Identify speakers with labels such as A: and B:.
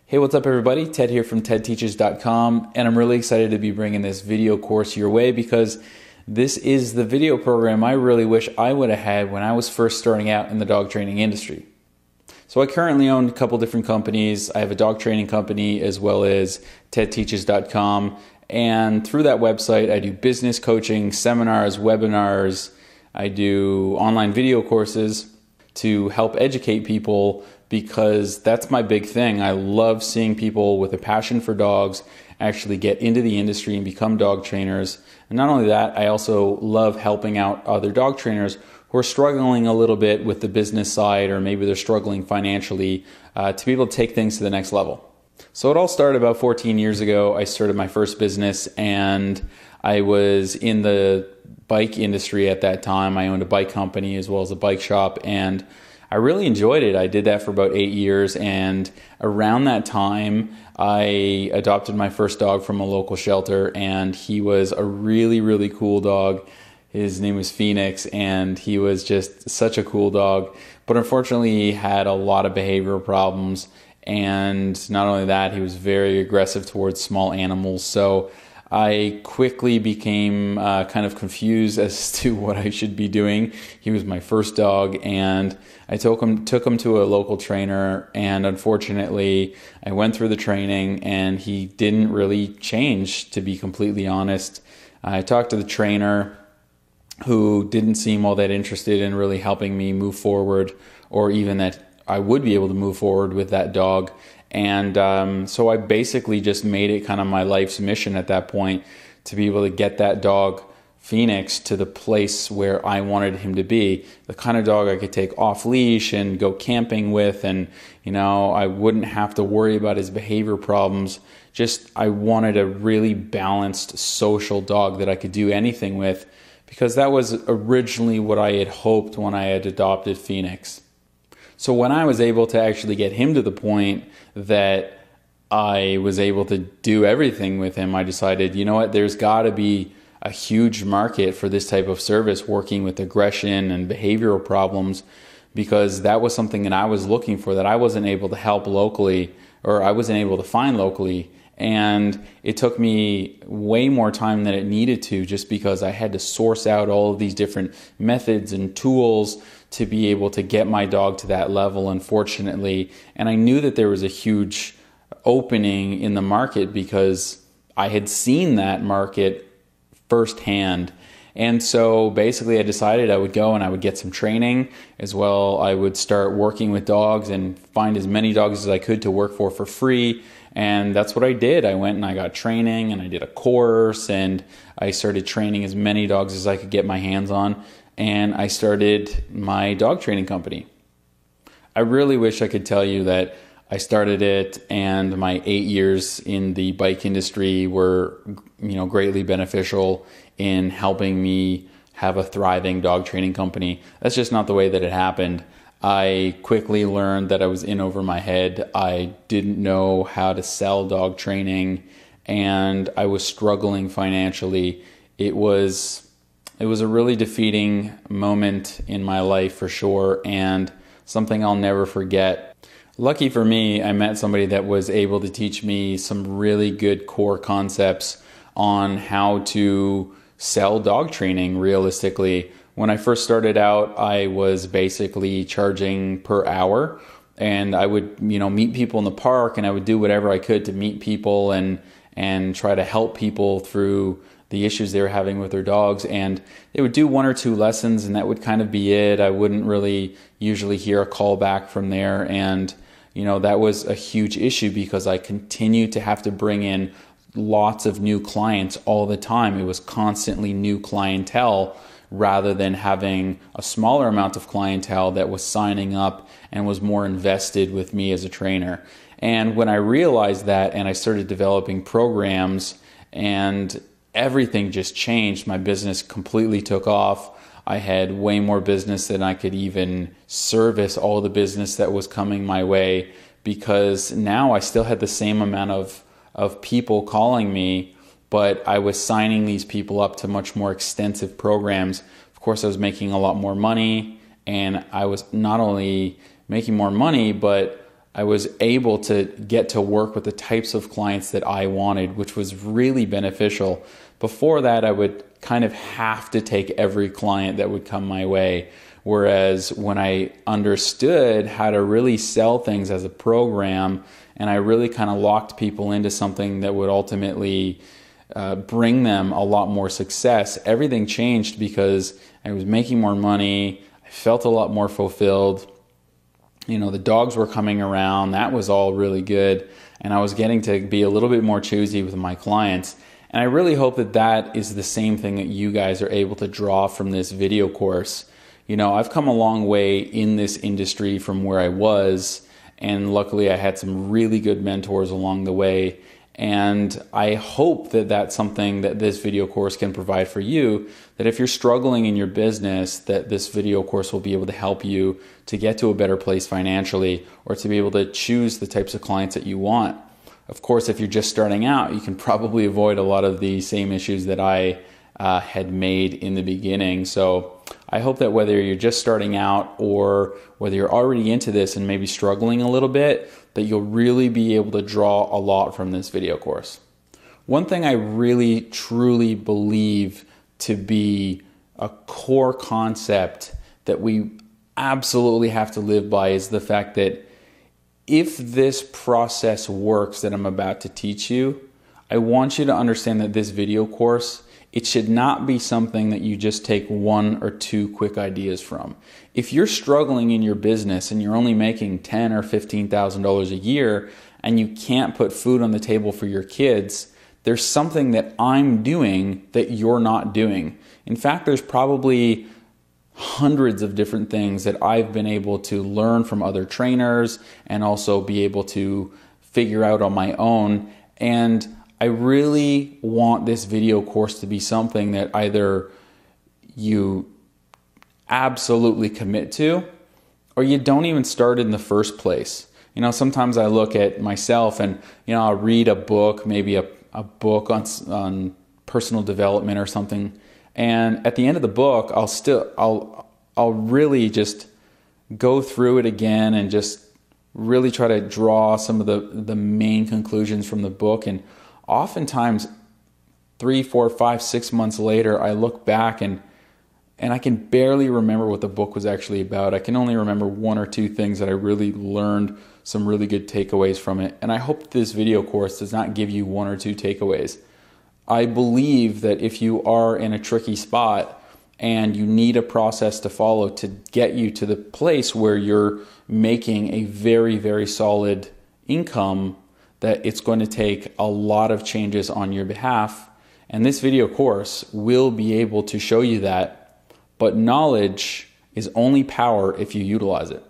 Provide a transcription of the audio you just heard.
A: Hey, what's up everybody? Ted here from tedteaches.com, and I'm really excited to be bringing this video course your way because this is the video program I really wish I would have had when I was first starting out in the dog training industry. So I currently own a couple different companies. I have a dog training company as well as tedteaches.com, and through that website I do business coaching, seminars, webinars. I do online video courses to help educate people because that's my big thing. I love seeing people with a passion for dogs actually get into the industry and become dog trainers. And not only that, I also love helping out other dog trainers who are struggling a little bit with the business side, or maybe they're struggling financially, to be able to take things to the next level. So it all started about 14 years ago. I started my first business and I was in the bike industry at that time. I owned a bike company as well as a bike shop, and I really enjoyed it. I did that for about 8 years, and around that time I adopted my first dog from a local shelter, and he was a really, really cool dog. His name was Phoenix, and he was just such a cool dog, but unfortunately he had a lot of behavioral problems, and not only that, he was very aggressive towards small animals. So I quickly became kind of confused as to what I should be doing. He was my first dog, and I took him to a local trainer, and unfortunately I went through the training and he didn't really change, to be completely honest. I talked to the trainer, who didn't seem all that interested in really helping me move forward, or even that I would be able to move forward with that dog. And so I basically just made it kind of my life's mission at that point to be able to get that dog, Phoenix, to the place where I wanted him to be. The kind of dog I could take off leash and go camping with, and I wouldn't have to worry about his behavior problems. Just I wanted a really balanced social dog that I could do anything with, because that was originally what I had hoped when I had adopted Phoenix. So when I was able to actually get him to the point that I was able to do everything with him, I decided, you know what, there's got to be a huge market for this type of service, working with aggression and behavioral problems, because that was something that I was looking for that I wasn't able to help locally, or I wasn't able to find locally. And it took me way more time than it needed to, just because I had to source out all of these different methods and tools to be able to get my dog to that level, unfortunately. And I knew that there was a huge opening in the market because I had seen that market firsthand. And so basically I decided I would go and I would get some training as well. I would start working with dogs and find as many dogs as I could to work for free. And that's what I did. I went and I got training, and I did a course, and I started training as many dogs as I could get my hands on. And I started my dog training company. I really wish I could tell you that I started it and my 8 years in the bike industry were, greatly beneficial in helping me have a thriving dog training company. That's just not the way that it happened. I quickly learned that I was in over my head. I didn't know how to sell dog training, and I was struggling financially. It was a really defeating moment in my life for sure, and something I'll never forget. Lucky for me, I met somebody that was able to teach me some really good core concepts on how to sell dog training realistically. When I first started out, I was basically charging per hour, and I would, meet people in the park, and I would do whatever I could to meet people and try to help people through the issues they were having with their dogs. And they would do 1 or 2 lessons, and that would kind of be it. I wouldn't really usually hear a call back from there. And, that was a huge issue because I continued to have to bring in lots of new clients all the time. It was constantly new clientele, rather than having a smaller amount of clientele that was signing up and was more invested with me as a trainer. And when I realized that, and I started developing programs, and everything just changed. My business completely took off. I had way more business than I could even service all the business that was coming my way, because now I still had the same amount of people calling me, but I was signing these people up to much more extensive programs. Of course, I was making a lot more money, and I was not only making more money, but I was able to get to work with the types of clients that I wanted, which was really beneficial. Before that, I would kind of have to take every client that would come my way. Whereas when I understood how to really sell things as a program, and I really kind of locked people into something that would ultimately bring them a lot more success, everything changed because I was making more money. I felt a lot more fulfilled. You know, the dogs were coming around. That was all really good. And I was getting to be a little bit more choosy with my clients. And I really hope that that is the same thing that you guys are able to draw from this video course. You know, I've come a long way in this industry from where I was, and luckily I had some really good mentors along the way. And I hope that that's something that this video course can provide for you, that if you're struggling in your business, that this video course will be able to help you to get to a better place financially, or to be able to choose the types of clients that you want. Of course, if you're just starting out, you can probably avoid a lot of the same issues that I had made in the beginning. So I hope that whether you're just starting out or whether you're already into this and maybe struggling a little bit, that you'll really be able to draw a lot from this video course. One thing I really truly believe to be a core concept that we absolutely have to live by is the fact that if this process works that I'm about to teach you, I want you to understand that this video course, it should not be something that you just take one or two quick ideas from. If you're struggling in your business and you're only making $10,000 or $15,000 a year and you can't put food on the table for your kids, there's something that I'm doing that you're not doing. In fact, there's probably hundreds of different things that I've been able to learn from other trainers and also be able to figure out on my own. And I really want this video course to be something that either you absolutely commit to or you don't even start in the first place. You know, sometimes I look at myself and, you know, I'll read a book, maybe a book on personal development or something. And at the end of the book, I'll really just go through it again and just really try to draw some of the main conclusions from the book. And oftentimes 3, 4, 5, 6 months later, I look back and I can barely remember what the book was actually about. I can only remember one or two things that I really learned some really good takeaways from it. And I hope this video course does not give you one or two takeaways. I believe that if you are in a tricky spot and you need a process to follow to get you to the place where you're making a very, very solid income, that it's going to take a lot of changes on your behalf. And this video course will be able to show you that. But knowledge is only power if you utilize it.